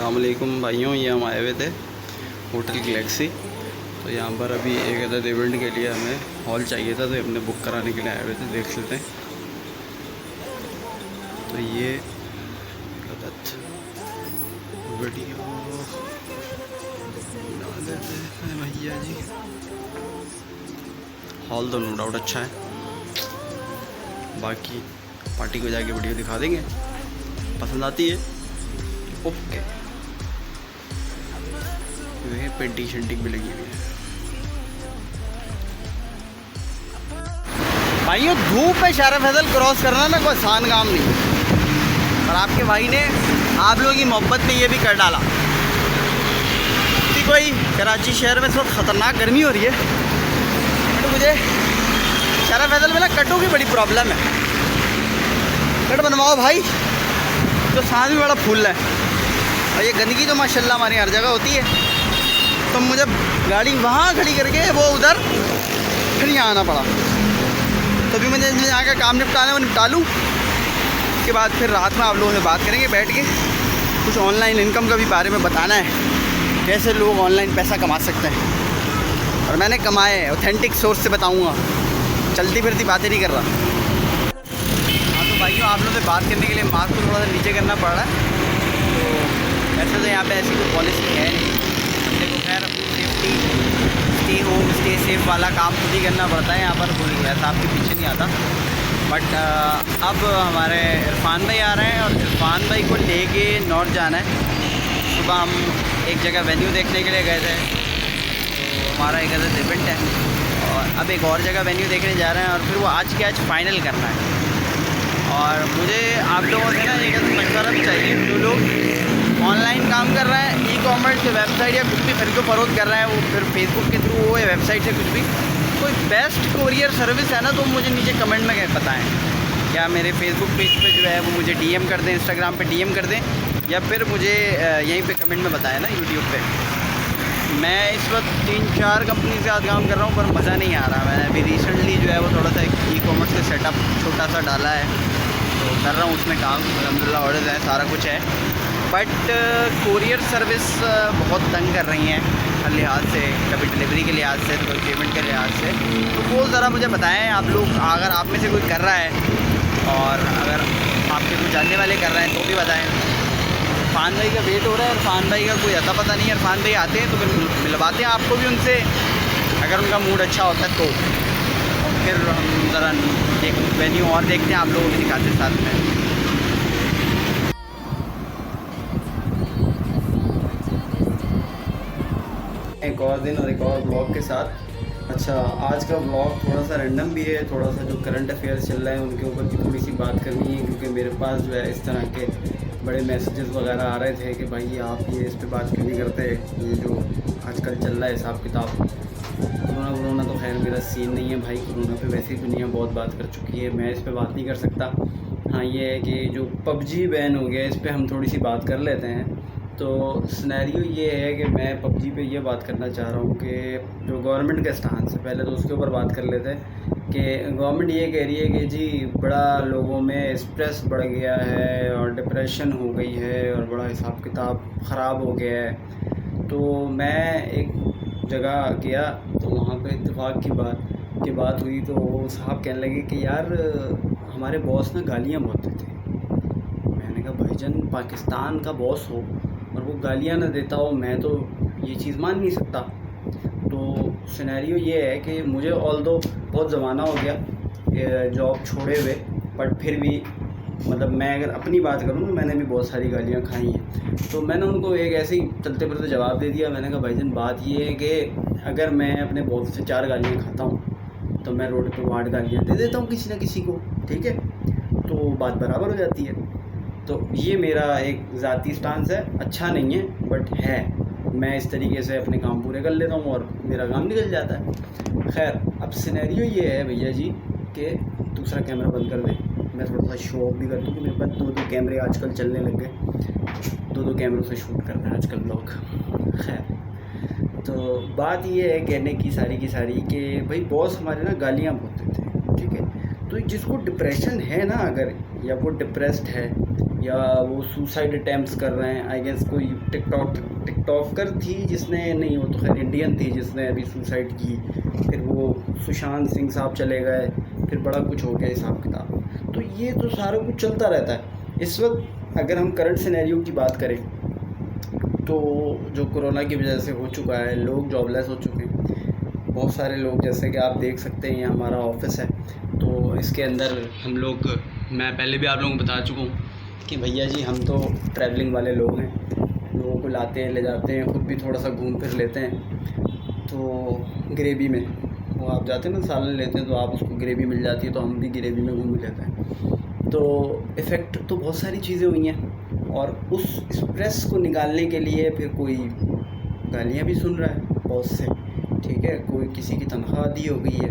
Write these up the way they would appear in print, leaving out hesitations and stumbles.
अस्सलामुअलैकुम भाइयों, ये हम आए हुए थे होटल गैलेक्सी। तो यहाँ पर अभी एक अदद इवेंट के लिए हमें हॉल चाहिए था, तो हमने बुक कराने के लिए आए हुए थे। देख लेते हैं। तो ये अदद बढ़िया बना देते हैं भैया जी। हॉल तो नो डाउट अच्छा है, बाकी पार्टी को जाके वीडियो दिखा देंगे, पसंद आती है ओके। ये पेंटिंग शेंटिंग भी लगी हुई है। भाइयों, धूप में शारा फैसल क्रॉस करना ना कोई आसान काम नहीं, और आपके भाई ने आप लोगों की मोहब्बत में ये भी कर डाला कि कोई कराची शहर में इस वक्त ख़तरनाक गर्मी हो रही है, तो मुझे शारा फैसल में ना कटों की बड़ी प्रॉब्लम है। कट बनवाओ भाई, तो सांस भी बड़ा फूल है। और ये गंदगी तो माशाल्लाह हमारी हर जगह होती है, तो मुझे गाड़ी वहाँ खड़ी करके वो उधर फिर यहाँ आना पड़ा। तो अभी मुझे यहाँ का काम निपटाना, वो निपटा लूँ, उसके बाद फिर रात में आप लोगों से बात करेंगे बैठ के। कुछ ऑनलाइन इनकम का भी बारे में बताना है, कैसे लोग ऑनलाइन पैसा कमा सकते हैं, और मैंने कमाए हैं, ऑथेंटिक सोर्स से बताऊँगा, चलती फिरती बातें नहीं कर रहा। हाँ तो भाइयों, आप लोगों से बात करने के लिए मास्क को थोड़ा सा नीचे करना पड़ रहा है। तो वैसे तो यहाँ पे ऐसी कोई पॉलिसी है नहीं, बंदे को खैर अपनी safety, stay home stay safe वाला काम खुद ही करना पड़ता है। यहाँ पर कोई ऐसा आपके पीछे नहीं आता। बट अब हमारे इरफान भाई आ रहे हैं, और इरफान भाई को लेके नॉर्थ जाना है। सुबह हम एक जगह वेन्यू देखने के लिए गए थे, तो हमारा एक ऐसा इवेंट है, और अब एक और जगह वेन्यू देखने जा रहे हैं, और फिर वो आज के आज फाइनल करना है। और मुझे आप लोगों से ना एक ऐसा मशवरा भी चाहिए, जो लोग ऑनलाइन काम कर रहे हैं, ई कॉमर्स वेबसाइट या कुछ भी फिर को फरोख्त कर रहे हैं, वो फिर फेसबुक के थ्रू हो या वेबसाइट से कुछ भी, कोई बेस्ट कोरियर सर्विस है ना, तो मुझे नीचे कमेंट में बताएं। या मेरे फेसबुक पेज पे जो है वो मुझे डीएम कर दें, इंस्टाग्राम पे डीएम कर दें, या फिर मुझे यहीं पे कमेंट में बताएं ना यूट्यूब पे। मैं इस वक्त 3-4 कंपनी के साथ काम कर रहा हूँ, पर मज़ा नहीं आ रहा। मैंने अभी रिसेंटली जो है वो थोड़ा सा ई कॉमर्स का सेटअप छोटा सा डाला है, तो कर रहा हूँ उसमें काम। अल्हम्दुलिल्लाह ऑर्डर्स हैं, सारा कुछ है, बट कोरियर सर्विस बहुत तंग कर रही हैं हर लिहाज से, कभी डिलीवरी के लिहाज से, तो कभी पेमेंट के लिहाज से। तो वो ज़रा मुझे बताएं आप लोग, अगर आप में से कोई कर रहा है, और अगर आपके कुछ जानने वाले कर रहे हैं तो भी बताएं। इरफान भाई का वेट हो रहा है, इरफान भाई का कोई अता पता नहीं है। इरफान भाई आते हैं तो फिर मिलवाते हैं आपको भी उनसे, अगर उनका मूड अच्छा होता है तो। और फिर हम ज़रा एक वेन्यू और देखते हैं, आप लोगों को भी दिखाते हैं साथ में। एक और दिन और एक और ब्लॉग के साथ। अच्छा, आज का ब्लॉग थोड़ा सा रैंडम भी है, थोड़ा सा जो करंट अफेयर्स चल रहे हैं उनके ऊपर भी थोड़ी सी बात करनी है, क्योंकि मेरे पास जो है इस तरह के बड़े मैसेजेस वगैरह आ रहे थे कि भाई आप ये इस पे बात क्यों नहीं करते, ये जो आजकल चल रहा है हिसाब किताब। कोरोना तो खैर मेरा सीन नहीं है भाई, कोरोना पे वैसे ही दुनिया बहुत बात कर चुकी है, मैं इस पर बात नहीं कर सकता। हाँ ये है कि जो पबजी बैन हो गया, इस पर हम थोड़ी सी बात कर लेते हैं। तो सिनेरियो ये है कि मैं पबजी पे ये बात करना चाह रहा हूँ कि जो गवर्नमेंट का स्टांस है, पहले तो उसके ऊपर बात कर लेते हैं कि गवर्नमेंट ये कह रही है कि जी बड़ा लोगों में स्ट्रेस बढ़ गया है, और डिप्रेशन हो गई है, और बड़ा हिसाब किताब ख़राब हो गया है। तो मैं एक जगह गया, तो वहाँ पे इत्तेफाक की बात हुई, तो वो साहब कहने लगे कि यार हमारे बॉस ना गालियाँ बहुत देते हैं। मैंने कहा भाईजान, पाकिस्तान का बॉस हो और वो गालियाँ ना देता हो, मैं तो ये चीज़ मान नहीं सकता। तो सिनेरियो ये है कि मुझे ऑल्दो बहुत ज़माना हो गया जॉब छोड़े हुए, बट फिर भी मतलब मैं अगर अपनी बात करूँ तो मैंने भी बहुत सारी गालियाँ खाई हैं। तो मैंने उनको एक ऐसे ही चलते फिरते जवाब दे दिया। मैंने कहा भाईजान, बात ये है कि अगर मैं अपने बॉस से 4 गालियाँ खाता हूँ, तो मैं रोड पे 8 गालियाँ दे देता हूँ किसी न किसी को, ठीक है, तो बात बराबर हो जाती है। तो ये मेरा एक ज़ाती स्टांस है, अच्छा नहीं है बट है, मैं इस तरीके से अपने काम पूरे कर लेता हूँ और मेरा काम निकल जाता है। खैर, अब सिनेरियो ये है भैया जी कि दूसरा कैमरा बंद कर दे, मैं थोड़ा सा शो ऑफ भी कर दूँ कि मेरे पास 2-2 कैमरे आजकल चलने लग गए, 2-2 कैमरों से शूट कर रहे हैं आजकल लोग। खैर, तो बात ये है कहने की सारी कि भाई बॉस हमारे ना गालियाँ बहुत देते हैं, ठीक है। तो जिसको डिप्रेशन है ना, अगर या वो डिप्रेस्ड है या वो सुसाइड अटैम्प्ट्स कर रहे हैं, आई गेस कोई टिकटॉकर थी जिसने, नहीं वो तो खैर इंडियन थी जिसने अभी सुसाइड की, फिर वो सुशांत सिंह साहब चले गए, फिर बड़ा कुछ हो गया हिसाब किताब। तो ये तो सारा कुछ चलता रहता है। इस वक्त अगर हम करंट सिनेरियो की बात करें तो जो कोरोना की वजह से हो चुका है, लोग जॉबलेस हो चुके हैं बहुत सारे लोग। जैसे कि आप देख सकते हैं, यहाँ हमारा ऑफिस है तो इसके अंदर हम लोग, मैं पहले भी आप लोगों को बता चुका हूँ कि भैया जी हम तो ट्रैवलिंग वाले लोग हैं, लोगों को लाते हैं ले जाते हैं, ख़ुद भी थोड़ा सा घूम फिर लेते हैं। तो ग्रेवी में वो आप जाते हैं ना, सालन लेते हैं तो आप उसको ग्रेवी मिल जाती है, तो हम भी ग्रेवी में घूम लेते हैं। तो इफ़ेक्ट तो बहुत सारी चीज़ें हुई हैं, और उस स्ट्रेस को निकालने के लिए फिर कोई गालियाँ भी सुन रहा है बॉस से, ठीक है, कोई किसी की तनख्वाह दी हो गई है,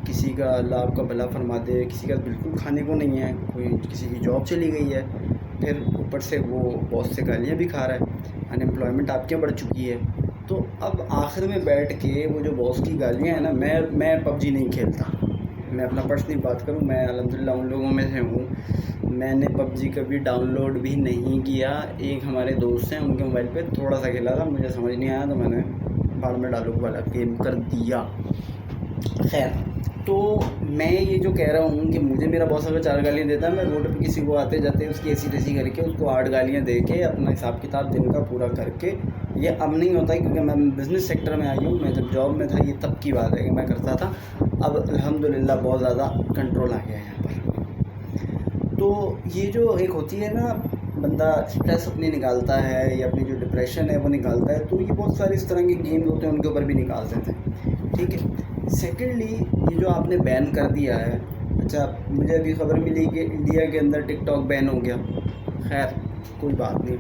किसी का अल्लाह आपका भला फरमा दे, किसी का बिल्कुल खाने को नहीं है, कोई किसी की जॉब चली गई है, फिर ऊपर से वो बॉस से गालियाँ भी खा रहा है, अनएम्प्लॉयमेंट आपके बढ़ चुकी है। तो अब आखिर में बैठ के वो जो बॉस की गालियाँ हैं ना, मैं पबजी नहीं खेलता, मैं अपना पर्सनली बात करूँ, मैं अल्हम्दुलिल्लाह उन लोगों में से हूँ। मैंने पबजी कभी डाउनलोड भी नहीं किया। एक हमारे दोस्त हैं, उनके मोबाइल पे थोड़ा सा खेला था, मुझे समझ नहीं आया तो मैंने बाढ़ में डालू वाला गेम कर दिया। खैर, तो मैं ये जो कह रहा हूँ कि मुझे मेरा बॉस अगर 4 गालियाँ देता है, मैं रोड पे किसी को आते जाते उसकी ऐसी तैसी करके उसको 8 गालियाँ दे के अपना हिसाब किताब दिन का पूरा करके, ये अब नहीं होता है क्योंकि मैं बिज़नेस सेक्टर में आई हूँ। मैं जब जॉब में था ये तब की बात है कि मैं करता था, अब अल्हम्दुलिल्लाह बहुत ज़्यादा कंट्रोल आ गया है यहाँ पर। तो ये जो एक होती है ना, बंदा स्ट्रेस अपनी निकालता है या अपनी जो डिप्रेशन है वो निकालता है, तो ये बहुत सारे इस तरह के गेम्स होते हैं, उनके ऊपर भी निकाल देते हैं, ठीक है। सेकेंडली, ये जो आपने बैन कर दिया है, अच्छा मुझे अभी खबर मिली कि इंडिया के अंदर टिकटॉक बैन हो गया। खैर कोई बात नहीं,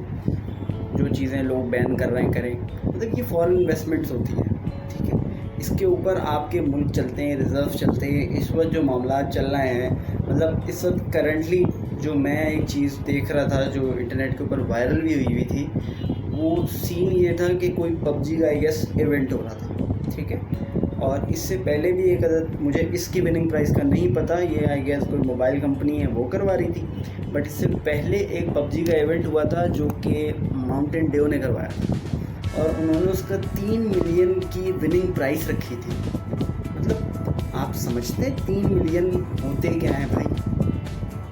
जो चीज़ें लोग बैन कर रहे हैं करें, मतलब ये फॉरेन इन्वेस्टमेंट्स होती है, ठीक है। इसके ऊपर आपके मुल्क चलते हैं, रिज़र्व चलते हैं। इस वक्त जो मामला चल रहे हैं, मतलब इस वक्त करंटली जो मैं एक चीज़ देख रहा था जो इंटरनेट के ऊपर वायरल भी हुई थी, वो सीन ये था कि कोई पबजी का आई गेस इवेंट हो रहा था, ठीक है। और इससे पहले भी एक अदद, मुझे इसकी विनिंग प्राइस का नहीं पता, ये आई गेस कोई मोबाइल कंपनी है वो करवा रही थी, बट इससे पहले एक पबजी का इवेंट हुआ था जो कि माउंटेन ड्यू ने करवाया था, और उन्होंने उसका 3 मिलियन की विनिंग प्राइस रखी थी। मतलब आप समझते हैं 3 मिलियन होते क्या हैं भाई,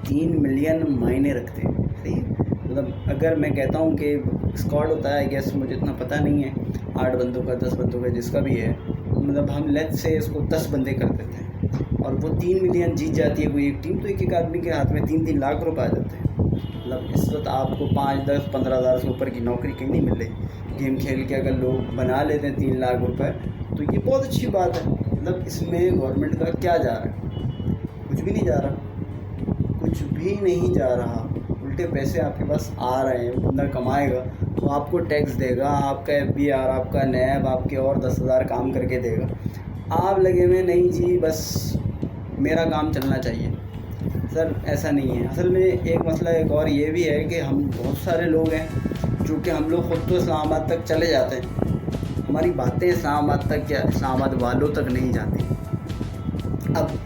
3 मिलियन मायने रखते हैं, सही है। मतलब अगर मैं कहता हूँ कि स्क्वाड होता है, आई गेस मुझे इतना पता नहीं है, 8 बंदों का 10 बंदों का जिसका भी है, मतलब हम लेट्स से इसको 10 बंदे कर देते हैं और वो 3 मिलियन जीत जाती है कोई एक टीम, तो एक आदमी के हाथ में 3-3 लाख रुपए आ जाते हैं। मतलब इस वक्त आपको 5, 10, 15 हज़ार से ऊपर की नौकरी कहीं नहीं मिल रही। गेम खेल के अगर लोग बना लेते हैं 3 लाख रुपए, तो ये बहुत अच्छी बात है। मतलब इसमें गवर्नमेंट का क्या जा रहा है? कुछ भी नहीं जा रहा, कुछ भी नहीं जा रहा, उल्टे पैसे आपके पास आ रहे हैं। बंदा कमाएगा तो आपको टैक्स देगा, आपका FBR, आपका नैब आपके और 10,000 काम करके देगा। आप लगे हुए नहीं जी बस मेरा काम चलना चाहिए, सर ऐसा नहीं है। असल में एक मसला एक और ये भी है कि हम बहुत सारे लोग हैं जो कि हम लोग ख़ुद तो इस्लामाबाद तक चले जाते हैं, हमारी बातें इस्लामाबाद तक या इस्लामाबाद वालों तक नहीं जाती। अब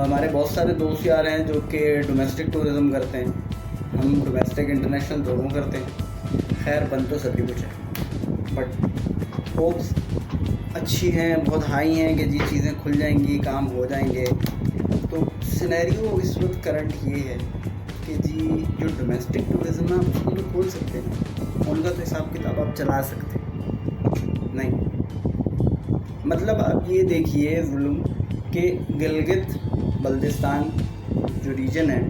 हमारे बहुत सारे दोस्त यार हैं जो कि डोमेस्टिक टूरिज़म करते हैं, हम डोमेस्टिक इंटरनेशनल दोनों करते हैं। खैर बन तो सभी कुछ है, बट होप्स अच्छी हैं, बहुत हाई हैं कि जी चीज़ें खुल जाएंगी, काम हो जाएंगे। तो सिनेरियो इस वक्त करंट ये है कि जी जो डोमेस्टिक टूरिज़्म है आप उसको तो खोल सकते हैं, उनका तो हिसाब किताब आप चला सकते हैं नहीं। मतलब आप ये देखिए जुल्म कि गिलगित बल्तिस्तान जो रीजन है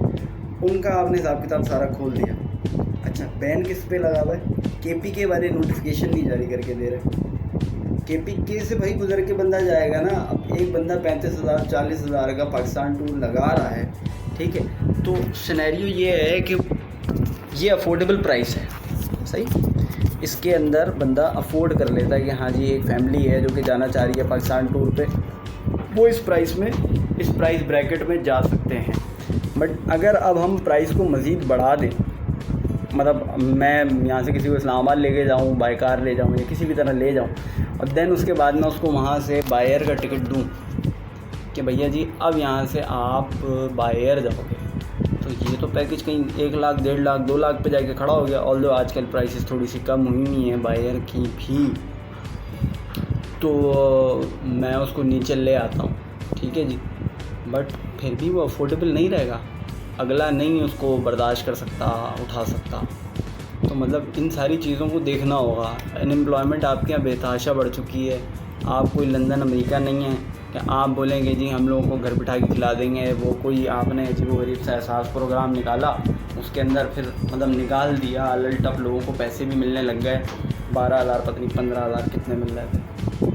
उनका आपने हिसाब किताब सारा खोल दिया। अच्छा बैन किस पे लगा हुआ है? KPK वाले नोटिफिकेशन नहीं जारी करके दे रहे। KPK से भाई गुजर के बंदा जाएगा ना। अब एक बंदा 35,000 40,000 का पाकिस्तान टूर लगा रहा है, ठीक है, तो सिनेरियो ये है कि ये अफोर्डेबल प्राइस है, सही। इसके अंदर बंदा अफोर्ड कर लेता है कि हाँ जी एक फैमिली है जो कि जाना चाह रही है पाकिस्तान टूर पे, वो इस प्राइस ब्रैकेट में जा सकते हैं। बट अगर अब हम प्राइस को मज़ीद बढ़ा दें, मतलब मैं यहाँ से किसी को इस्लामाबाद लेके जाऊँ, बाय कार ले जाऊँ या किसी भी तरह ले जाऊँ, और देन उसके बाद मैं उसको वहाँ से बायर का टिकट दूँ, कि भैया जी अब यहाँ से आप बाय एयर जाओगे, तो ये तो पैकेज कहीं 1 लाख, 1.5 लाख, 2 लाख पे जाके खड़ा हो गया। ऑल्दो आजकल प्राइसेस थोड़ी सी कम हुई हुई हैं बाय एयर की भी, तो मैं उसको नीचे ले आता हूँ, ठीक है जी। बट फिर भी वो अफोर्डेबल नहीं रहेगा, अगला नहीं उसको बर्दाश्त कर सकता, उठा सकता। तो मतलब इन सारी चीज़ों को देखना होगा। अनएम्प्लॉयमेंट आपके यहाँ बेतहाशा बढ़ चुकी है। आप कोई लंदन अमेरिका नहीं है कि आप बोलेंगे जी हम लोगों को घर बिठा के खिला देंगे। वो कोई आपने अजीबोगरीब सा एहसास प्रोग्राम निकाला, उसके अंदर फिर मतलब निकाल दिया अलटप, लोगों को पैसे भी मिलने लग गए, 12,000 पता नहीं 15,000 कितने मिल रहे थे।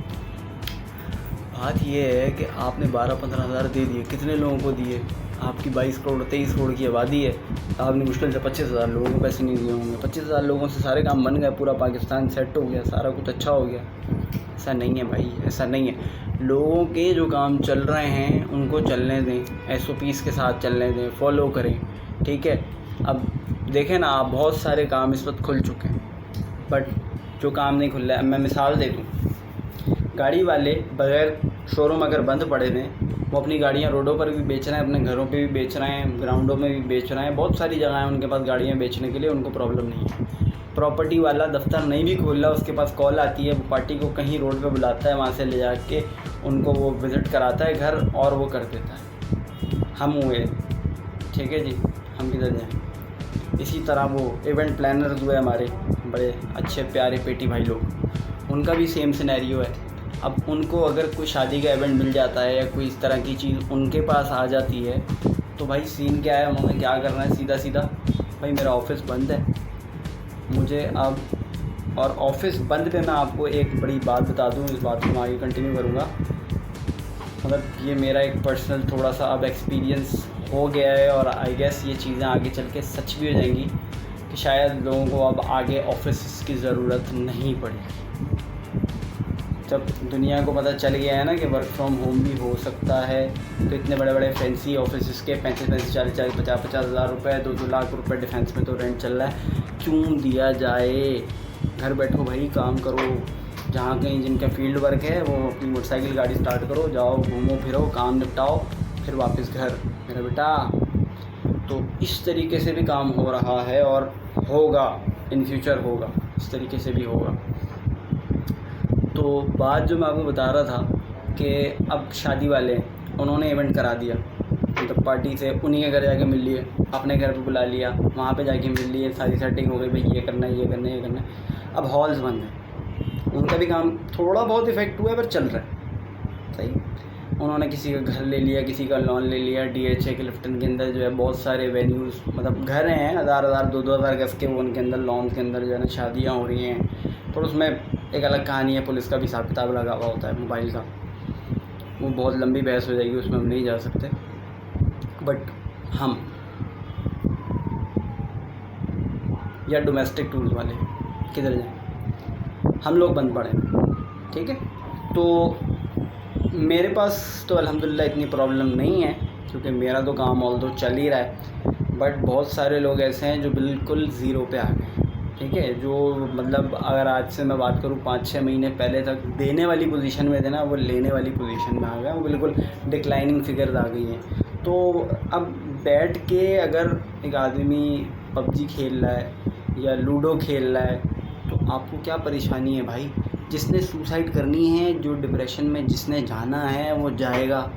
बात ये है कि आपने 12-15,000 दे दिए, कितने लोगों को दिए? आपकी 22 करोड़ 23 करोड़ की आबादी है, आपने मुश्किल से 25,000 लोगों को पैसे नहीं दिए होंगे। 25,000 लोगों से सारे काम बन गए, पूरा पाकिस्तान सेट हो गया, सारा कुछ अच्छा हो गया? ऐसा नहीं है भाई, ऐसा नहीं है। लोगों के जो काम चल रहे हैं उनको चलने दें, SOPs के साथ चलने दें, फॉलो करें, ठीक है। अब देखें ना आप, बहुत सारे काम इस वक्त खुल चुके हैं, बट जो काम नहीं खुल रहा है, मैं मिसाल दे दूँ, गाड़ी वाले बगैर शोरूम अगर बंद पड़े थे, वो अपनी गाड़ियाँ रोडों पर भी बेच रहे हैं, अपने घरों पे भी बेच रहे हैं, ग्राउंडों में भी बेच रहे हैं, बहुत सारी जगह हैं उनके पास गाड़ियाँ बेचने के लिए, उनको प्रॉब्लम नहीं है। प्रॉपर्टी वाला दफ्तर नहीं भी खोल रहा, उसके पास कॉल आती है, वो पार्टी को कहीं रोड पे बुलाता है, वहाँ से ले जाके उनको वो विज़िट कराता है घर, और वो कर देता है। हम हुए, ठीक है जी, हम किधर जाएँ? इसी तरह वो इवेंट प्लानर्स हुए हमारे बड़े अच्छे प्यारे पेटी भाई लोग, उनका भी सेम सिनेरियो है। अब उनको अगर कोई शादी का इवेंट मिल जाता है या कोई इस तरह की चीज़ उनके पास आ जाती है, तो भाई सीन क्या है, उन्होंने क्या करना है, सीधा सीधा भाई मेरा ऑफिस बंद है, मुझे अब, और ऑफिस बंद पे मैं आपको एक बड़ी बात बता दूं, इस बात को मैं आगे कंटिन्यू करूँगा। मतलब ये मेरा एक पर्सनल थोड़ा सा अब एक्सपीरियंस हो गया है, और आई गेस ये चीज़ें आगे चल के सच भी हो जाएंगी कि शायद लोगों को अब आगे ऑफिस की ज़रूरत नहीं पड़ेगी। जब दुनिया को पता चल गया है ना कि वर्क फ्रॉम होम भी हो सकता है, तो इतने बड़े बड़े फैंसी ऑफिस के 35-40, 50-50 हज़ार रुपये, 2-2 लाख रुपए डिफेंस में तो रेंट चल रहा है, क्यों दिया जाए? घर बैठो भाई, काम करो। जहाँ कहीं जिनका फील्ड वर्क है वो अपनी मोटरसाइकिल गाड़ी स्टार्ट करो, जाओ घूमो फिरो, काम निपटाओ, फिर वापस घर मेरा बेटा। तो इस तरीके से भी काम हो रहा है और होगा, इन फ्यूचर होगा, इस तरीके से भी होगा। तो बात जो मैं आपको बता रहा था कि अब शादी वाले उन्होंने इवेंट करा दिया, मतलब पार्टी से उन्हीं के घर जाके मिल लिए, अपने घर पे बुला लिया, वहाँ पे जाके मिल लिए, सारी सेटिंग हो गई, भाई ये करना है, ये करना है, ये करना है। अब हॉल्स बंद हैं, उनका भी काम थोड़ा बहुत इफेक्ट हुआ है पर चल रहा है सही। उन्होंने किसी का घर ले लिया, किसी का लॉन ले लिया। DHA के लिफ्टन के अंदर जो है बहुत सारे वेन्यूज़, मतलब घर हैं 1,000 2,000 गज के, वो उनके अंदर लॉन के अंदर जो है ना शादियाँ हो रही हैं। पर उसमें एक अलग कहानी है, पुलिस का भी हिसाब किताब लगा हुआ होता है, मोबाइल का, वो बहुत लंबी बहस हो जाएगी, उसमें हम नहीं जा सकते। बट हम या डोमेस्टिक टूल्स वाले किधर जाएं? हम लोग बंद पड़े, ठीक है। तो मेरे पास तो अल्हम्दुलिल्लाह इतनी प्रॉब्लम नहीं है, क्योंकि मेरा तो काम ऑल्दो चल ही रहा है। बट बहुत सारे लोग ऐसे हैं जो बिल्कुल ज़ीरो पे आ गए, ठीक है, जो मतलब अगर आज से मैं बात करूँ 5-6 महीने पहले तक देने वाली पोजीशन में थे ना, वो लेने वाली पोजीशन में आ गए, वो बिल्कुल डिक्लाइनिंग फिगर्स आ गई हैं। तो अब बैठ के अगर एक आदमी PUBG खेल रहा है या लूडो खेल रहा है, तो आपको क्या परेशानी है भाई? जिसने सुसाइड करनी है, जो डिप्रेशन में जिसने जाना है वो जाएगा।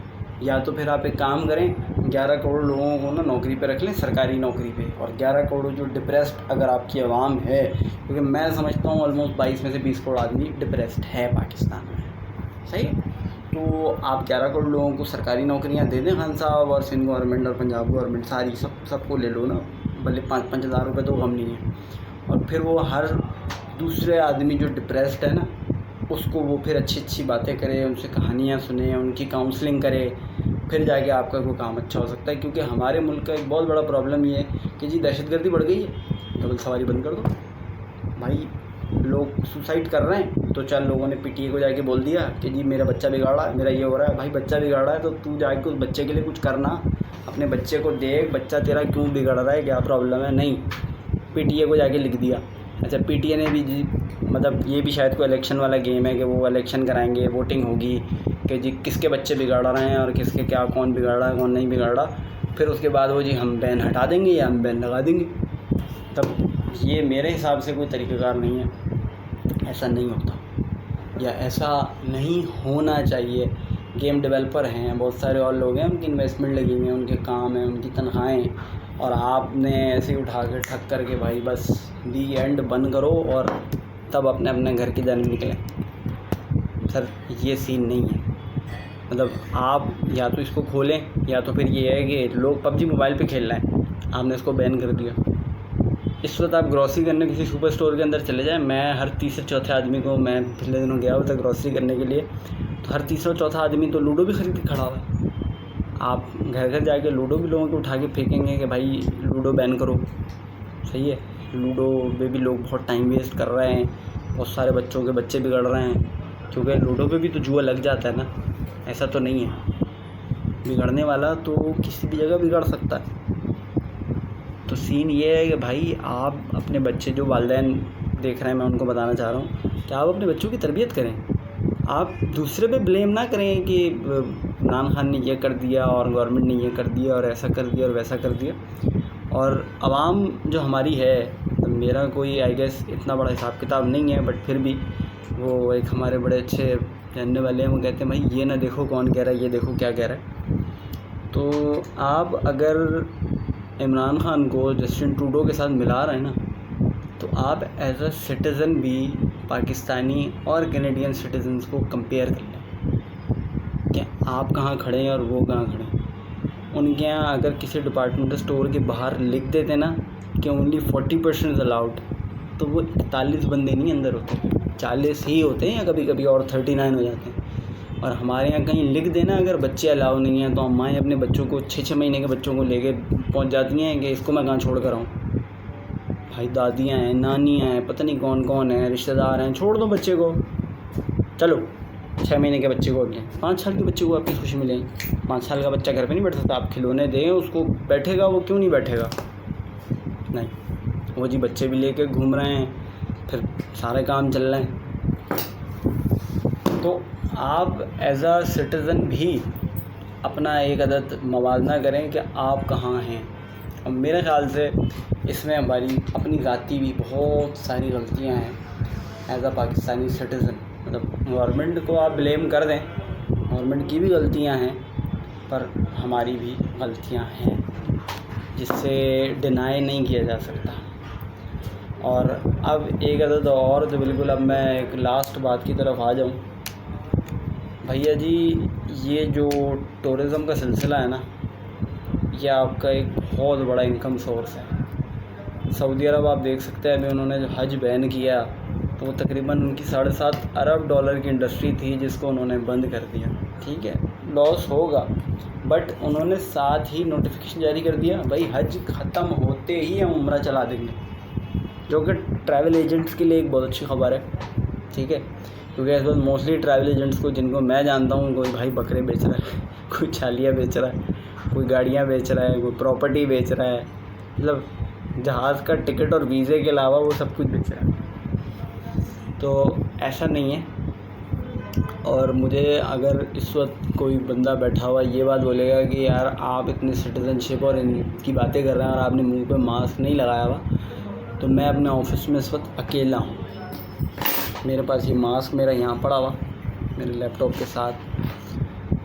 या तो फिर आप एक काम करें, 11 करोड़ लोगों को ना नौकरी पे रख लें, सरकारी नौकरी पे, और 11 करोड़ जो डिप्रेस्ड अगर आपकी आवाम है, क्योंकि मैं समझता हूँ ऑलमोस्ट 22 में से 20 करोड़ आदमी डिप्रेस्ड है पाकिस्तान में, सही। तो आप 11 करोड़ लोगों को सरकारी नौकरियाँ दे दें, खान साहब, और सिंध गवर्नमेंट और पंजाब गवर्नमेंट सारी सबको ले लो ना, भले 5-5 हज़ार रुपये तो कम नहीं है। और फिर वो हर दूसरे आदमी जो डिप्रेस्ड है ना, उसको वो फिर अच्छी अच्छी बातें करे, उनसे कहानियाँ सुने, उनकी काउंसलिंग करे, फिर जाके आपका कोई काम अच्छा हो सकता है। क्योंकि हमारे मुल्क का एक बहुत बड़ा प्रॉब्लम ये है कि जी दहशतगर्दी बढ़ गई है, डबल सवारी बंद कर दो भाई। लोग सुसाइड कर रहे हैं, तो 4 लोगों ने PTA को जाके बोल दिया कि जी मेरा बच्चा बिगाड़ रहा है, मेरा ये हो रहा है। भाई बच्चा बिगाड़ रहा है तो तू जाके उस बच्चे के लिए कुछ करना, अपने बच्चे को देख, बच्चा तेरा क्यों बिगड़ रहा है, क्या प्रॉब्लम है। नहीं, PTA को जाके लिख दिया, अच्छा, पीटीए ने भी जी मतलब ये भी शायद कोई इलेक्शन वाला गेम है कि वो इलेक्शन कराएंगे, वोटिंग होगी कि जी किसके बच्चे बिगाड़ रहे हैं और किसके क्या, कौन बिगाड़ रहा है कौन नहीं बिगाड़ रहा, फिर उसके बाद वो जी हम बैन हटा देंगे या हम बैन लगा देंगे। तब ये मेरे हिसाब से कोई तरीक़ाकार नहीं है, ऐसा नहीं होता या ऐसा नहीं होना चाहिए। गेम डेवलपर हैं, बहुत सारे और लोग हैं, उनकी इन्वेस्टमेंट लगी हुई है, उनके काम हैं, उनकी तनख्वाहें, और आपने ऐसे ही उठा के ठग करके भाई बस दी एंड बंद करो और तब अपने अपने घर की जाने निकलें। सर ये सीन नहीं है। मतलब आप या तो इसको खोलें या तो फिर ये है कि लोग पबजी मोबाइल पे खेल रहे हैं, आपने इसको बैन कर दिया। इस वक्त आप ग्रॉसरी करने किसी सुपर स्टोर के अंदर चले जाएं, मैं हर तीसरे चौथे आदमी को, मैं पिछले दिनों गया हुआ था ग्रॉसरी करने के लिए, तो हर तीसरा चौथा आदमी तो लूडो भी ख़रीद के खड़ा हुआ है। आप घर घर जाके लूडो भी लोगों को उठा के फेंकेंगे कि भाई लूडो बैन करो, सही है। लूडो में भी लोग बहुत टाइम वेस्ट कर रहे हैं, बहुत सारे बच्चों के बच्चे बिगड़ रहे हैं, क्योंकि लूडो पे भी तो जुआ लग जाता है ना, ऐसा तो नहीं है। बिगड़ने वाला तो किसी भी जगह बिगड़ सकता है। तो सीन ये है कि भाई आप अपने बच्चे, जो वालिदैन देख रहे हैं, मैं उनको बताना चाह रहा हूँ कि आप अपने बच्चों की तरबियत करें। आप दूसरे पे ब्लेम ना करें कि इमरान खान ने ये कर दिया और गवर्नमेंट ने ये कर दिया और ऐसा कर दिया और वैसा कर दिया। और आवाम जो हमारी है, मेरा कोई आई गेस इतना बड़ा हिसाब किताब नहीं है, बट फिर भी वो एक हमारे बड़े अच्छे जानने वाले हैं, वो कहते हैं भाई ये ना देखो कौन कह रहा है, ये देखो क्या कह रहा है। तो आप अगर इमरान खान को जस्टिन ट्रूडो के साथ मिला रहे हैं ना, तो आप एज अ सिटीज़न भी पाकिस्तानी और कैनेडियन सिटीजन्स को कंपेयर कर लें कि आप कहाँ खड़े हैं और वो कहाँ खड़े हैं। उनके यहाँ अगर किसी डिपार्टमेंटल स्टोर के बाहर लिख देते ना कि ओनली 40% इज़ अलाउड, तो वो 41 बंदे नहीं अंदर होते, 40 ही होते हैं या कभी कभी और 39 हो जाते हैं। और हमारे यहाँ कहीं लिख देना अगर बच्चे अलाउ नहीं हैं, तो अम्माएँ अपने बच्चों को 6-6 महीने के बच्चों को लेके पहुँच जाती हैं कि इसको मैं कहाँ छोड़ कर आऊँ। भाई दादियाँ हैं, नानियाँ हैं, पता नहीं कौन कौन है, रिश्तेदार हैं, छोड़ दो बच्चे को, चलो 6 महीने के बच्चे को अगले 5 साल के बच्चे को आपकी खुशी मिलेगी। 5 साल का बच्चा घर पे नहीं बैठ सकता, आप खिलौने दें उसको, बैठेगा वो, क्यों नहीं बैठेगा। नहीं, वो जी बच्चे भी लेके घूम रहे हैं, फिर सारे काम चल रहे हैं। तो आप एज आ सिटीज़न भी अपना एक अदद मवाजना करें कि आप कहाँ हैं। और मेरे ख़्याल से इसमें हमारी अपनी ज़ाती भी बहुत सारी गलतियां हैं एज आ पाकिस्तानी सिटीज़न। मतलब गवर्नमेंट को आप ब्लेम कर दें, गवर्नमेंट की भी गलतियां हैं, पर हमारी भी गलतियां हैं, जिससे डिनाई नहीं किया जा सकता। और अब एक अदद और, तो बिल्कुल अब मैं एक लास्ट बात की तरफ आ जाऊं। भैया जी, ये जो टूरिज़म का सिलसिला है ना, यह आपका एक बहुत बड़ा इनकम सोर्स है। सऊदी अरब आप देख सकते हैं, अभी उन्होंने जो हज बैन किया, तो वो तकरीबन उनकी 7.5 अरब डॉलर की इंडस्ट्री थी जिसको उन्होंने बंद कर दिया। ठीक है, लॉस होगा, बट उन्होंने साथ ही नोटिफिकेशन जारी कर दिया, भाई हज ख़त्म होते ही हम उम्रा चला देंगे, जो कि ट्रैवल एजेंट्स के लिए एक बहुत अच्छी खबर है। ठीक है, क्योंकि इस वक्त मोस्टली ट्रैवल एजेंट्स को, जिनको मैं जानता हूँ, कोई भाई बकरे बेच रहा है, कोई छालियाँ बेच रहा है, कोई गाड़ियाँ बेच रहा है, कोई प्रॉपर्टी बेच रहा है, मतलब जहाज़ का टिकट और वीज़े के अलावा वो सब कुछ बेच रहा है। तो ऐसा नहीं है। और मुझे अगर इस वक्त कोई बंदा बैठा हुआ ये बात बोलेगा कि यार आप इतनी सिटीज़नशिप और इनकी बातें कर रहे हैं और आपने मुंह पे मास्क नहीं लगाया हुआ, तो मैं अपने ऑफिस में इस वक्त अकेला हूँ। मेरे पास ये मास्क मेरा यहाँ पड़ा हुआ मेरे लैपटॉप के साथ,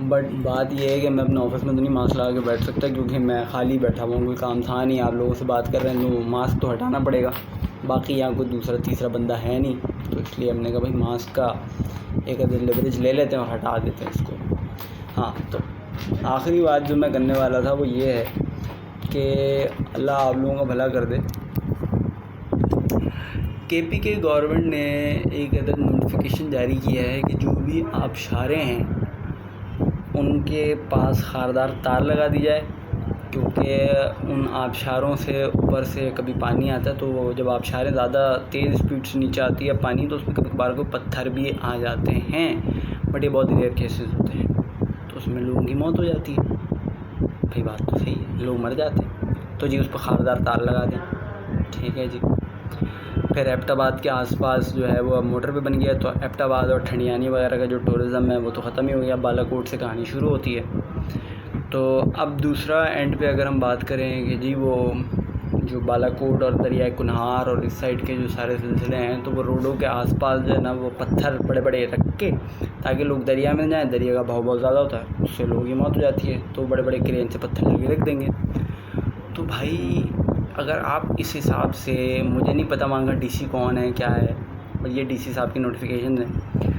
बट बात ये है कि मैं अपने ऑफिस में तो नहीं मास्क लगा के बैठ सकता, क्योंकि मैं खाली बैठा हुआ हूँ, कोई काम था नहीं, आप लोगों से बात कर रहे हैं, तो मास्क तो हटाना पड़ेगा। बाकी यहाँ कोई दूसरा तीसरा बंदा है नहीं, तो इसलिए हमने कहा भाई मास्क का एक अदर लेवरेज ले लेते हैं और हटा देते हैं इसको। हाँ, तो आखिरी बात जो मैं करने वाला था वो ये है कि अल्लाह आप लोगों का भला कर दे। केपी के गवर्नमेंट ने एक अदर नोटिफिकेशन जारी किया है कि जो भी आबशारें हैं उनके पास खारदार तार लगा दी जाए, क्योंकि उन आबशारों से ऊपर से कभी पानी आता है, तो जब आबशारें ज़्यादा तेज़ स्पीड से नीचे आती है पानी, तो उसमें कभी कभार को पत्थर भी आ जाते हैं, बट ये बहुत रेयर केसेस होते हैं, तो उसमें लोगों की मौत हो जाती है। भाई बात तो सही है, लोग मर जाते हैं, तो जी उस पर खारदार तार लगा दें। ठीक है जी। फिर एबटाबाद के आसपास जो है वो अब मोटर पे बन गया, तो एबटाबाद और ठंडियानी वगैरह का जो टूरिज़्म है वो तो ख़त्म ही हो गया, बालाकोट से कहानी शुरू होती है। तो अब दूसरा एंड पे अगर हम बात करें कि जी वो जो बालाकोट और दरियाए कुन्हार और इस साइड के जो सारे सिलसिले हैं, तो वो रोडों के आसपास जो है ना वो पत्थर बड़े बड़े रख के ताकि लोग दरिया में जाएं, दरिया का भाव बहुत ज़्यादा होता है, उससे लोगों की मौत हो जाती है, तो बड़े बड़े क्रेन से पत्थर लगे रख देंगे। तो भाई अगर आप इस हिसाब से, मुझे नहीं पता वहाँ का डीसी कौन है क्या है, पर ये डीसी साहब की नोटिफिकेशन है।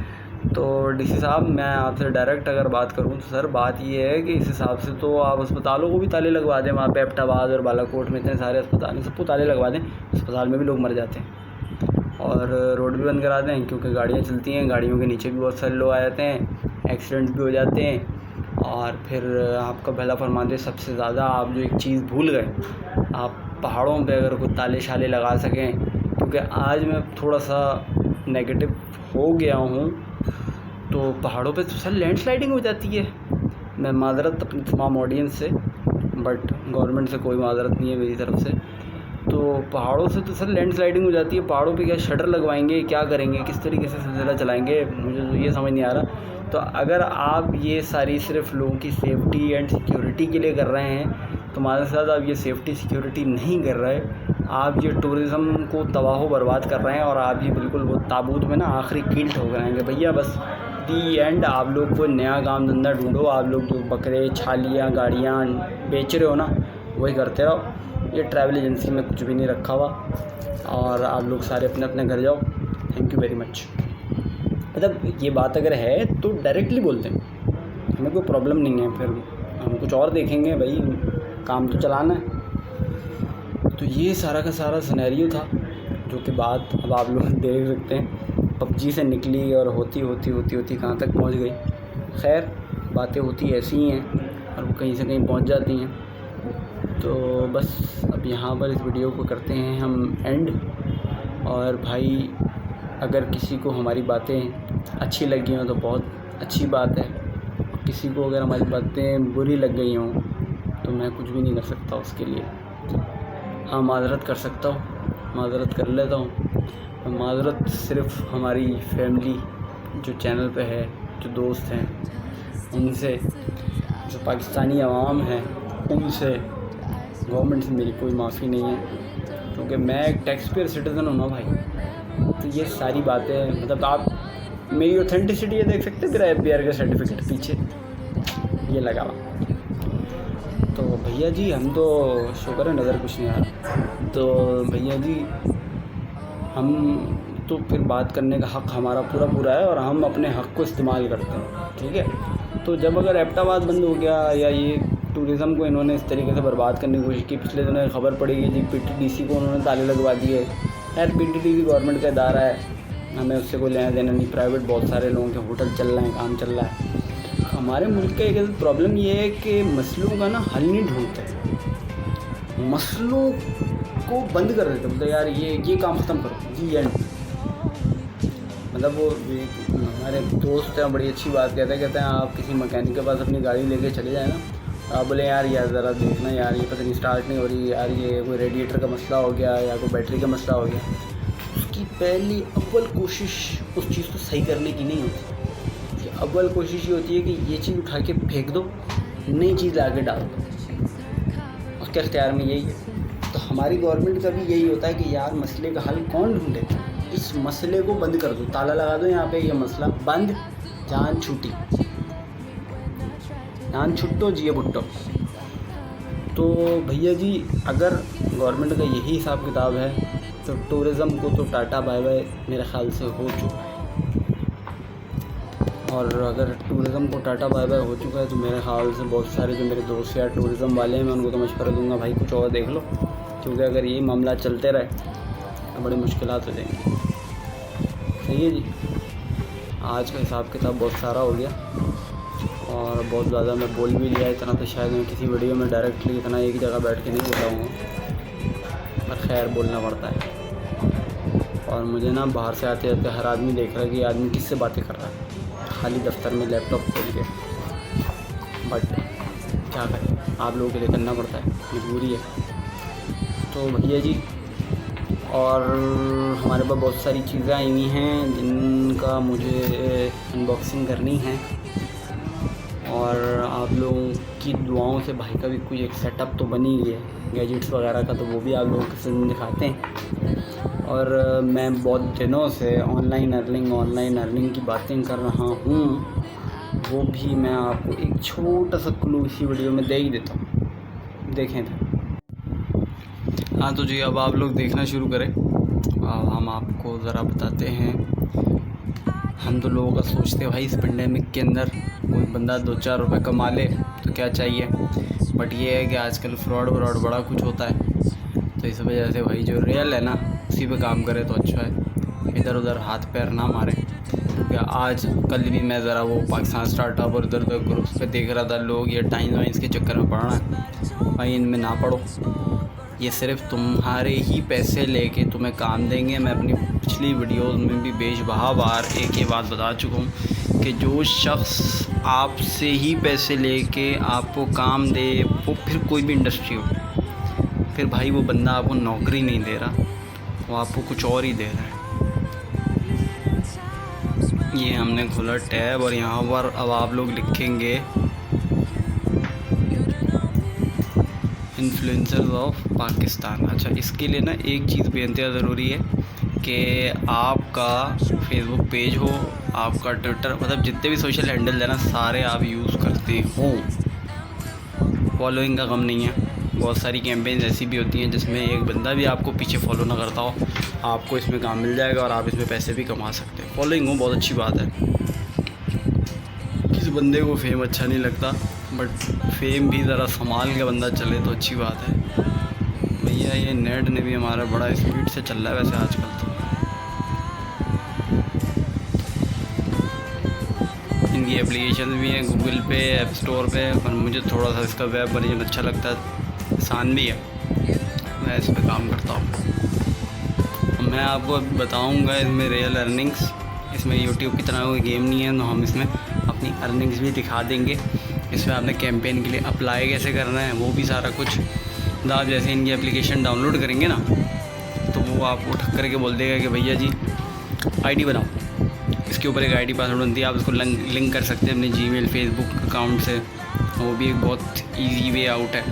तो डीसी साहब मैं आपसे डायरेक्ट अगर बात करूं तो सर बात ये है कि इस हिसाब से तो आप अस्पतालों को भी ताले लगवा दें, वहाँ पे एबटाबाद और बालाकोट में इतने सारे अस्पताल हैं, सबको ताले लगवा दें, अस्पताल में भी लोग मर जाते हैं। और रोड भी बंद करा दें, क्योंकि गाड़ियाँ चलती हैं, गाड़ियों के नीचे भी बहुत सारे लोग आ जाते हैं, एक्सीडेंट भी हो जाते हैं। और फिर आपका भला फरमाते सबसे ज़्यादा आप जो एक चीज़ भूल गए, आप पहाड़ों पे अगर कोई ताले शाले लगा सकें, क्योंकि आज मैं थोड़ा सा नेगेटिव हो गया हूँ, तो पहाड़ों पे तो सर लैंडस्लाइडिंग हो जाती है। मैं माज़रत अपनी तमाम ऑडियंस से, बट गवर्नमेंट से कोई माज़रत नहीं है मेरी तरफ से। तो पहाड़ों से तो सर लैंडस्लाइडिंग हो जाती है, पहाड़ों पे क्या शटर लगवाएंगे, क्या करेंगे, किस तरीके से सिलसिला चलाएंगे, मुझे तो ये समझ नहीं आ रहा। तो अगर आप ये सारी सिर्फ लोगों की सेफ्टी एंड सिक्योरिटी के लिए कर रहे हैं, तो हमारे साथ आप ये सेफ्टी सिक्योरिटी नहीं कर रहे, आप ये टूरिज़्म को तबाह बर्बाद कर रहे हैं, और आप ये बिल्कुल वो ताबूत में ना आखिरी कील ठोक रहे हैं कि भैया बस दी एंड, आप लोग को नया काम धंधा ढूंढो, आप लोग जो बकरे छालियाँ गाड़ियाँ बेच रहे हो ना वही करते रहो, ये ट्रैवल एजेंसी में कुछ भी नहीं रखा हुआ, और आप लोग सारे अपने अपने घर जाओ। Thank you very much. मतलब ये बात अगर है तो डायरेक्टली बोलते हैं, हमें कोई प्रॉब्लम नहीं है, फिर हम कुछ और देखेंगे, भाई काम तो चलाना है। तो ये सारा का सारा सिनेरियो था, जो कि बात अब आप लोग देख सकते हैं पबजी से निकली और होती कहाँ तक पहुंच गई। खैर बातें होती ऐसी ही हैं और वो कहीं से कहीं पहुंच जाती हैं। तो बस अब यहाँ पर इस वीडियो को करते हैं हम एंड। और भाई अगर किसी को हमारी बातें अच्छी लगी हों तो बहुत अच्छी बात है, किसी को अगर हमारी बातें बुरी लग गई हों तो मैं कुछ भी नहीं कर सकता उसके लिए। हाँ माज़रत कर सकता हूँ, माज़रत कर लेता हूँ। माज़रत सिर्फ हमारी फैमिली जो चैनल पे है, जो दोस्त हैं उनसे, जो पाकिस्तानी अवाम है उनसे, गवर्नमेंट से मेरी कोई माफ़ी नहीं है, क्योंकि मैं एक टैक्स पेयर सिटीज़न हूँ ना भाई। तो ये सारी बातें, मतलब आप मेरी ऑथेंटिसिटी ये देख सकते हैं, मेरा FBR का सर्टिफिकेट पीछे ये लगा हुआ। तो भैया जी हम तो शुक्र है नज़र कुछ नहीं आ रहा। तो भैया जी हम तो फिर बात करने का हक़ हमारा पूरा है, और हम अपने हक़ को इस्तेमाल करते हैं, ठीक है। तो जब अगर एबटाबाद बंद हो गया या ये टूरिज़्म को इन्होंने इस तरीके से बर्बाद करने की कोशिश की, पिछले दिनों खबर पड़ी कि जी PTDC को उन्होंने ताले लगवा दिए। यार PTDC गवर्नमेंट का इदारा है, हमें उससे कोई लेना देना नहीं, प्राइवेट बहुत सारे लोगों के होटल चल रहे हैं, काम चल रहा है। हमारे मुल्क का एक प्रॉब्लम ये है कि मसलों का ना हल नहीं ढूंढते, मसलों को बंद कर देते, बोलते यार ये काम ख़त्म करो जी एंड। मतलब वो हमारे दोस्त हैं, बड़ी अच्छी बात कहते हैं आप किसी मैकेनिक के पास अपनी गाड़ी लेके चले जाए ना, आप बोले यार ज़रा देखना यार ये पता नहीं स्टार्ट नहीं हो रही यार, ये कोई रेडिएटर का मसला हो गया या कोई बैटरी का मसला हो गया, उसकी पहली अव्वल कोशिश उस चीज़ को सही करने की नहीं होती। अव्वल कोशिश ये होती है कि ये चीज़ उठा के फेंक दो, नई चीज़ ला के डाल दो, उसके अख्तियार में यही है। तो हमारी गवर्नमेंट का भी यही होता है कि यार मसले का हल कौन ढूंढे, इस मसले को बंद कर दो, ताला लगा दो यहाँ पे, ये मसला बंद, जान छूटी, जान छुट्टो जिए भुट्टो। तो भैया जी अगर गवर्नमेंट का यही हिसाब किताब है तो टूरिज़्म को तो टाटा बाय बाय मेरे ख़्याल से हो चुका है। और अगर टूरिज़्म को टाटा बाय बाय हो चुका है तो मेरे ख्याल से बहुत सारे जो मेरे दोस्त या टूरिज़्म वाले हैं मैं उनको तो मशवरा दूंगा भाई कुछ और देख लो, क्योंकि अगर ये मामला चलते रहे तो बड़ी मुश्किलात हो जाएंगी। सही है जी, आज का हिसाब किताब बहुत सारा हो गया और बहुत ज़्यादा मैं बोल भी लिया, इतना तो शायद मैं किसी वीडियो में डायरेक्टली इतना एक जगह बैठ के नहीं बताऊँगा, पर खैर बोलना पड़ता है। और मुझे ना बाहर से आते आते हर आदमी देख रहा है कि आदमी किससे बातें कर रहा है, खाली दफ्तर में लैपटॉप खोल के, बट क्या करें आप लोगों के लिए करना पड़ता है, मजबूरी है। तो भैया जी और हमारे पास बहुत सारी चीज़ें आई हुई हैं जिनका मुझे अनबॉक्सिंग करनी है, और आप लोगों की दुआओं से भाई का भी कोई एक सेटअप तो बनी ही है गैजेट्स वगैरह का, तो वो भी आप लोगों के सामने दिखाते हैं। और मैं बहुत दिनों से ऑनलाइन अर्निंग की बातें कर रहा हूँ, वो भी मैं आपको एक छोटा सा क्लू इसी वीडियो में दे ही देता हूँ, देखें तो। हाँ तो जी, अब आप लोग देखना शुरू करें। हम आपको ज़रा बताते हैं। हम तो लोगों का सोचते हैं भाई इस पेंडेमिक के अंदर कोई बंदा 2-4 रुपये कमा ले तो क्या चाहिए, बट ये है कि आजकल फ्रॉड बड़ा कुछ होता है। तो इस वजह से भाई जो रियल है ना उसी पे काम करे तो अच्छा है, इधर उधर हाथ पैर ना मारे। क्योंकि आज कल भी मैं ज़रा वो पाकिस्तान स्टार्टअप और इधर उधर ग्रुप्स पे देख रहा था, लोग ये टाइम वाइंस के चक्कर में पड़ना है। भाई इनमें ना पड़ो, ये सिर्फ तुम्हारे ही पैसे लेके तुम्हें काम देंगे। मैं अपनी पिछली वीडियोस में भी बेशबहा बार एक ये बात बता चुका हूँ कि जो शख्स आपसे ही पैसे लेके आपको काम दे, वो फिर कोई भी इंडस्ट्री हो, फिर भाई वो बंदा आपको नौकरी नहीं दे रहा, वो आपको कुछ और ही दे रहा है। ये हमने खोला टैब और यहाँ पर अब आप लोग लिखेंगे इन्फ्लुएंसर्स ऑफ पाकिस्तान। अच्छा, इसके लिए ना एक चीज़ बेहद ज़रूरी है कि आपका फेसबुक पेज हो, आपका ट्विटर, मतलब जितने भी सोशल हैंडल है ना सारे आप यूज़ करते हो। फॉलोइंग का गम नहीं है। बहुत सारी कैंपेन ऐसी भी होती हैं जिसमें एक बंदा भी आपको पीछे फॉलो ना करता हो, आपको इसमें काम मिल जाएगा और आप इसमें पैसे भी कमा सकते हैं। फॉलोइंग हो बहुत अच्छी बात है। किसी बंदे को फेम अच्छा नहीं लगता, बट फेम भी ज़रा संभाल के बंदा चले तो अच्छी बात है। भैया ये नेट ने भी हमारा बड़ा स्पीड से चल रहा है वैसे आजकल तो। इनकी एप्लीकेशन भी हैं गूगल पे, ऐप स्टोर पे, पर मुझे थोड़ा सा इसका वेब वर्जन अच्छा लगता है, आसान भी है, मैं इस पर काम करता हूँ। मैं आपको बताऊँगा इसमें रियल अर्निंग्स, इसमें यूट्यूब की तरह कोई गेम नहीं है, तो हम इसमें अपनी अर्निंग्स भी दिखा देंगे। इसमें आपने कैंपेन के लिए अप्लाई कैसे करना है वो भी सारा कुछ। आप जैसे इनकी एप्लीकेशन डाउनलोड करेंगे ना तो वो आपको ठक्कर करके बोल देगा कि भैया जी आईडी बनाओ। इसके ऊपर एक आईडी पासवर्ड बनती है, आप उसको लिंक कर सकते हैं अपने जीमेल फेसबुक अकाउंट से, वो भी एक बहुत ईजी वे आउट है।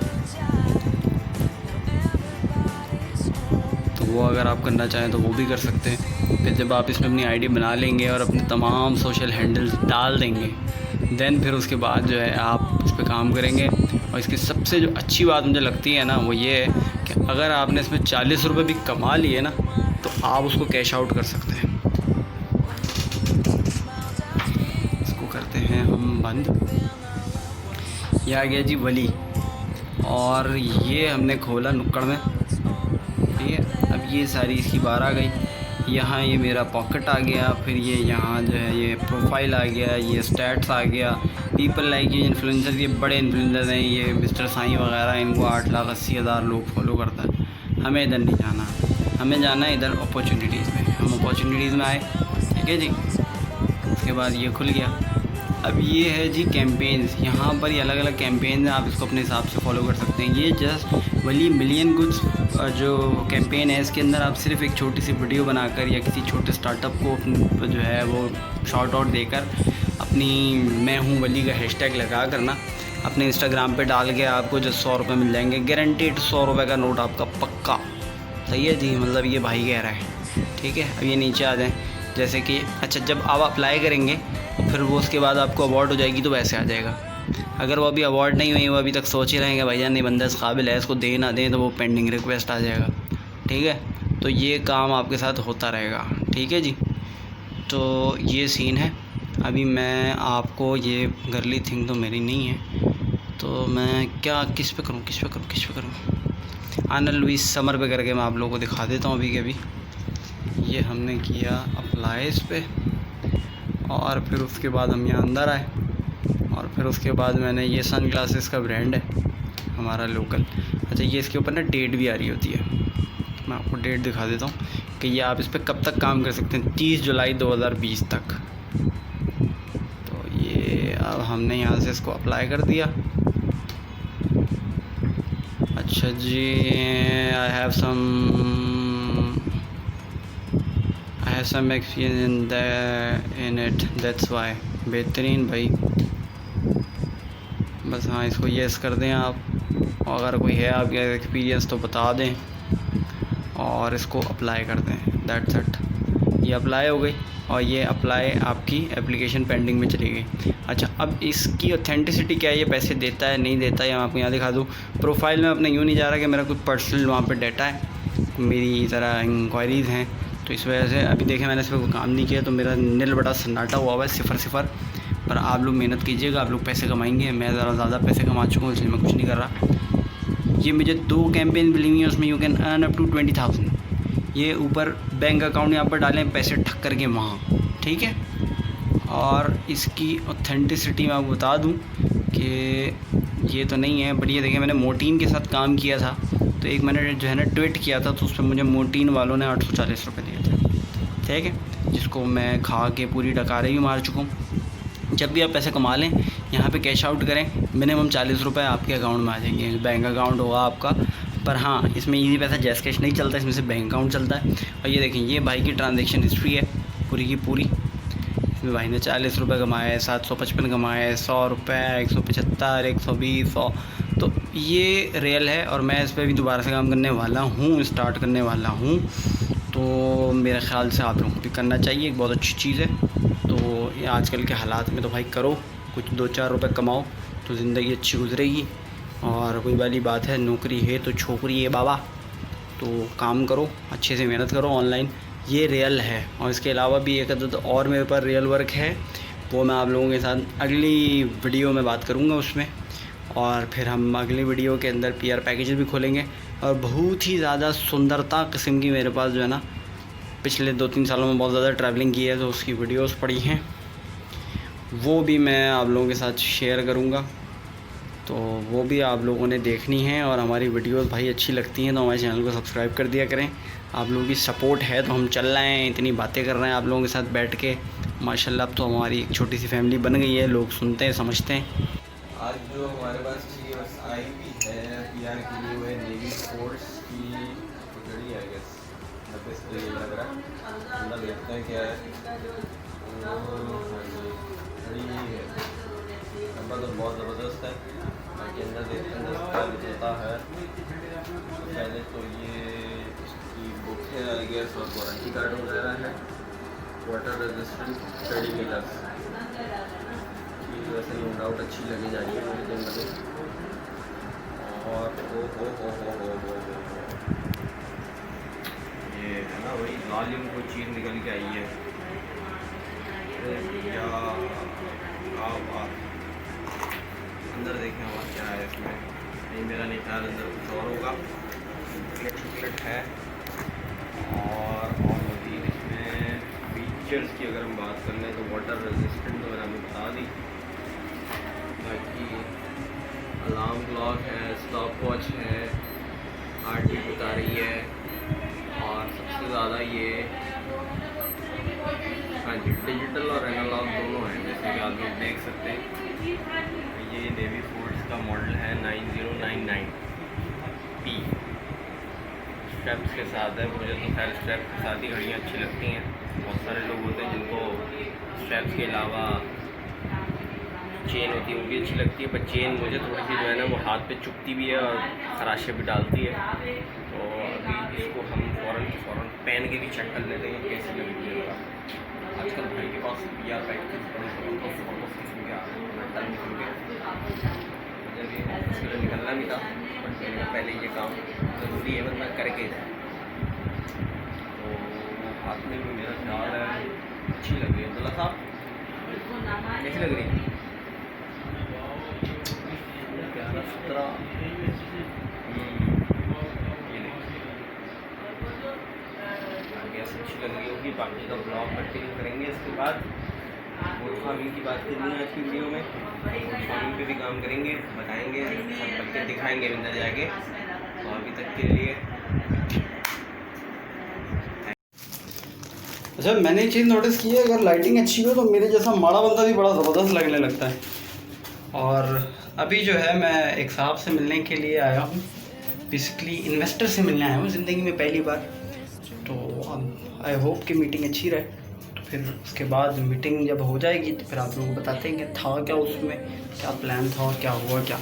तो वो अगर आप करना चाहें तो वो भी कर सकते हैं। फिर जब आप इसमें अपनी आईडी बना लेंगे और अपने तमाम सोशल हैंडल्स डाल देंगे, देन फिर उसके बाद जो है आप इस पर काम करेंगे। और इसकी सबसे जो अच्छी बात मुझे लगती है ना वो ये है कि अगर आपने इसमें 40 रुपये भी कमा लिए ना तो आप उसको कैश आउट कर सकते हैं। इसको करते हैं हम बंद। यह आ गया जी वली, और ये हमने खोला नुक्कड़ में, ठीक है। अब ये सारी इसकी बार आ गई। यहाँ ये मेरा पॉकेट आ गया, फिर ये यहाँ जो है ये प्रोफाइल आ गया, ये स्टैट्स आ गया। पीपल लाइक ये इन्फ्लुएंसर, ये बड़े इन्फ्लुएंसर हैं, ये मिस्टर साईं वगैरह, इनको 8,80,000 लोग फॉलो करता है। हमें इधर नहीं जाना, हमें जाना है इधर अपॉर्चुनिटीज़ में। हम अपॉर्चुनिटीज़ में आए, ठीक है जी। उसके बाद ये खुल गया। अब ये है जी कैंपेन्स, यहाँ पर ये अलग अलग कैंपेन हैं, आप इसको अपने हिसाब से फॉलो कर सकते हैं। ये जस्ट वली मिलियन गुड्स जो कैंपेन है, इसके अंदर आप सिर्फ एक छोटी सी वीडियो बनाकर या किसी छोटे स्टार्टअप को जो है वो शॉर्ट आउट देकर अपनी मैं हूँ वली का हैशटैग लगा कर ना अपने इंस्टाग्राम पे डाल के आपको जो 100 रुपये मिल जाएंगे, गारंटीड 100 रुपये का नोट आपका पक्का। सही है जी, मतलब ये भाई कह रहा है, ठीक है। अब ये नीचे आ जाएँ, जैसे कि अच्छा जब आप अप्लाई करेंगे और फिर वो उसके बाद आपको अवार्ड हो जाएगी तो वैसे आ जाएगा। अगर वो अभी अवार्ड नहीं हुई, वो अभी तक सोच ही रहे हैं कि भैया नहीं बंदा इस काबिल है, इसको दे ना दें, तो वो पेंडिंग रिक्वेस्ट आ जाएगा, ठीक है। तो ये काम आपके साथ होता रहेगा, ठीक है जी। तो ये सीन है। अभी मैं आपको ये गर्ली थिंग तो मेरी नहीं है, तो मैं क्या किस पे करूँ आना लुइस समर पे करके मैं आप लोगों को दिखा देता हूँ अभी के अभी। ये हमने किया अप्लाई इस पे, और फिर उसके बाद हम यहाँ अंदर आए, और फिर उसके बाद मैंने ये सन ग्लासेस का ब्रांड है हमारा लोकल। अच्छा ये इसके ऊपर ना डेट भी आ रही होती है, मैं आपको डेट दिखा देता हूँ कि ये आप इस पर कब तक काम कर सकते हैं, 30 जुलाई 2020 तक। तो ये अब हमने यहाँ से इसको अप्लाई कर दिया। अच्छा जी, I have some some experience in it that's why. बेहतरीन भाई, बस हाँ इसको येस कर दें आप, और अगर कोई है आपके एक्सपीरियंस तो बता दें और इसको अप्लाई कर दें। दैट्स इट, ये अप्लाई हो गई और ये अप्लाई आपकी एप्लीकेशन पेंडिंग में चली गई। अच्छा, अब इसकी ऑथेंटिसिटी क्या है, ये पैसे देता है नहीं देता है, मैं आपको यहाँ दिखा दूँ। प्रोफाइल में अपने यूँ नहीं जा रहा कि मेरा कोई पर्सनल वहाँ पे डाटा है, मेरी ज़रा इंक्वायरीज़ हैं, तो इस वजह से अभी देखें मैंने इस पर कोई काम नहीं किया, तो मेरा नील बड़ा सन्नाटा हुआ है, 0 पर आप लोग मेहनत कीजिएगा, आप लोग पैसे कमाएंगे। मैं ज़रा ज़्यादा पैसे कमा चुका हूँ इसलिए मैं कुछ नहीं कर रहा। ये मुझे 2 कैंपेन मिली हुई हैं, उसमें you can earn up to 20,000। ये ऊपर बैंक अकाउंट यहाँ पर डालें, पैसे ठक करके वहाँ, ठीक है। और इसकी ऑथेंटिसिटी मैं आपको बता दूँ कि ये तो नहीं है, बट ये देखिए मैंने मोटीन के साथ काम किया था, तो एक मैंने जो है ना ट्वीट किया था, तो उस पर मुझे मोटीन वालों ने 840 रुपये दिए थे, ठीक है, जिसको मैं खा के पूरी डकारे भी मार चुका हूँ। जब भी आप पैसे कमा लें यहाँ पे कैश आउट करें, मिनिमम 40 रुपये आपके अकाउंट में आ जाएंगे, बैंक अकाउंट होगा आपका। पर हाँ, इसमें इजी पैसा जैस कैश नहीं चलता, इसमें से बैंक अकाउंट चलता है। और ये देखें, ये भाई की ट्रांजेक्शन हिस्ट्री है पूरी की पूरी। इसमें भाई ने 40 रुपये कमाए, 755 कमाए, 100 रुपये, 175, 120, 100, तो ये रियल है। और मैं इस पर भी दोबारा से काम करने वाला हूँ, स्टार्ट करने वाला हूँ, तो मेरे ख़्याल से आप लोगों को भी करना चाहिए, एक बहुत अच्छी चीज़ है। तो ये आजकल के हालात में तो भाई करो, कुछ 2-4 रुपये कमाओ तो ज़िंदगी अच्छी गुजरेगी। और कोई वाली बात है, नौकरी है तो छोकरी है बाबा, तो काम करो, अच्छे से मेहनत करो ऑनलाइन, ये रियल है। और इसके अलावा भी एक अदद और मेरे पास रियल वर्क है, वो मैं आप लोगों के साथ अगली वीडियो में बात करूँगा उसमें। और फिर हम अगली वीडियो के अंदर PR पैकेज भी खोलेंगे। और बहुत ही ज़्यादा सुंदरता किस्म की मेरे पास जो है ना, पिछले 2-3 सालों में बहुत ज़्यादा ट्रैवलिंग की है, तो उसकी वीडियोस पड़ी हैं, वो भी मैं आप लोगों के साथ शेयर करूँगा, तो वो भी आप लोगों ने देखनी है। और हमारी वीडियोस भाई अच्छी लगती हैं तो हमारे चैनल को सब्सक्राइब कर दिया करें। आप लोगों की सपोर्ट है तो हम चल रहे हैं, इतनी बातें कर रहे हैं आप लोगों के साथ बैठ के, माशाल्लाह। अब तो हमारी एक छोटी सी फैमिली बन गई है, लोग सुनते हैं समझते हैं। आज जो हमारे पास चीज़ बस आई भी है PR के लिए, वो है नेवी फोर्स की खिचड़ी है, गेस बस तो ये लग रहा है, अंदर देखते हैं क्या है। खिचड़ी है, डब्बा तो बहुत ज़बरदस्त है, बाकी अंदर देखते हैं क्या निकलता है। पहले तो ये इसकी बुक है आई गेस, और वारंटी कार्ड वगैरह है, वाटर रेजिस्टेंट स्टडी मीटर्स, वैसे नो डाउट अच्छी लगी जा रही है मुझे दिन ब दिन। और हो ये है ना वही वॉल्यूम को चीज़ निकल के आई है, या अंदर देखें और क्या है इसमें, नहीं मेरा नहीं ख्याल अंदर कुछ और होगा। चॉकलेट है। और मज़ीद इसमें फीचर्स की अगर हम बात कर लें तो वाटर रेजिस्टेंट तो मैंने हमें बता दी, बाकी अलार्म क्लॉक है, स्टॉप वॉच है, RT बता रही है, और सबसे ज़्यादा ये हाँ जी डिजिटल और एनालॉग दोनों हैं, जैसे कि आप लोग देख सकते हैं। ये नेवी फोर्स का मॉडल है 9099P, स्ट्रैप्स के साथ है। मुझे तो खैर स्ट्रैप के साथ ही घड़ियाँ अच्छी लगती हैं, बहुत सारे लोग होते हैं जिनको स्ट्रैप्स के अलावा चेन होती है वो भी अच्छी लगती है, पर चेन मुझे थोड़ी सी जो है ना वो हाथ पे चुभती भी है और खराशे भी डालती है। तो अभी इसको हम फ़ौरन पहन के भी चेक कर लेते हैं कैसी लगती है। आजकल भाई के पास PR पैकेज किस्म के आ रहे हैं, मेटल किस्म के, जब ये निकलना भी था, बट पहले ये काम ज़रूरी है मतलब करके जाए। तो हाथ में भी मेरा ख्याल है अच्छी लग रही है। अब्दुल्ला साहब कैसी लग रही है? अच्छी लग रही होगी। बाकी का ब्लॉग कंटिन्यू करेंगे इसके बाद। गोट फार्मिंग की बात करनी है आज की वीडियो में, गोट फार्मिंग पे भी काम करेंगे, बताएंगे, सब बच्चे दिखाएंगे अंदर जाके। और अभी तक के लिए अच्छा, मैंने एक चीज़ नोटिस की है, अगर लाइटिंग अच्छी हो तो मेरे जैसा माड़ा बंदा भी बड़ा ज़बरदस्त लगने लगता है। और अभी जो है मैं एक साहब से मिलने के लिए आया हूँ, बेसिकली इन्वेस्टर से मिलने आया हूँ ज़िंदगी में पहली बार। तो अब आई होप कि मीटिंग अच्छी रहे, तो फिर उसके बाद मीटिंग जब हो जाएगी तो फिर आप लोगों को बताते हैं कि था क्या उसमें, क्या प्लान था और क्या हुआ क्या।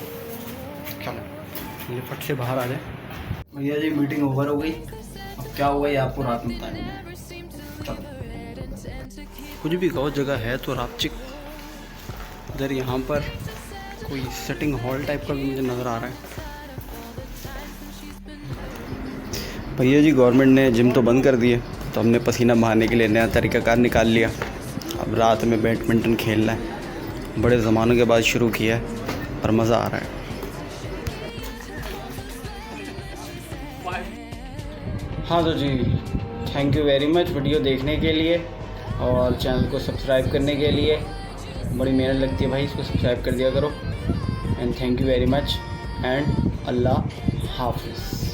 चलो ये फट से बाहर आ जाए। भैया जी मीटिंग ओवर हो गई, अब क्या हुआ ये आपको रात में बताएंगे। चलो कुछ भी कहो, जगह है तो रापचिक। इधर यहाँ पर कोई सेटिंग हॉल टाइप का भी मुझे नज़र आ रहा है। भैया जी गवर्नमेंट ने जिम तो बंद कर दिए, तो हमने पसीना बहाने के लिए नया तरीक़ाकार निकाल लिया। अब रात में बैडमिंटन खेलना है, बड़े ज़मानों के बाद शुरू किया है और मज़ा आ रहा है। हाँ तो जी thank you very much video देखने के लिए और चैनल को सब्सक्राइब करने के लिए। बड़ी मेहनत लगती है भाई, इसको सब्सक्राइब कर दिया करो। And thank you very much and अल्लाह हाफिज़।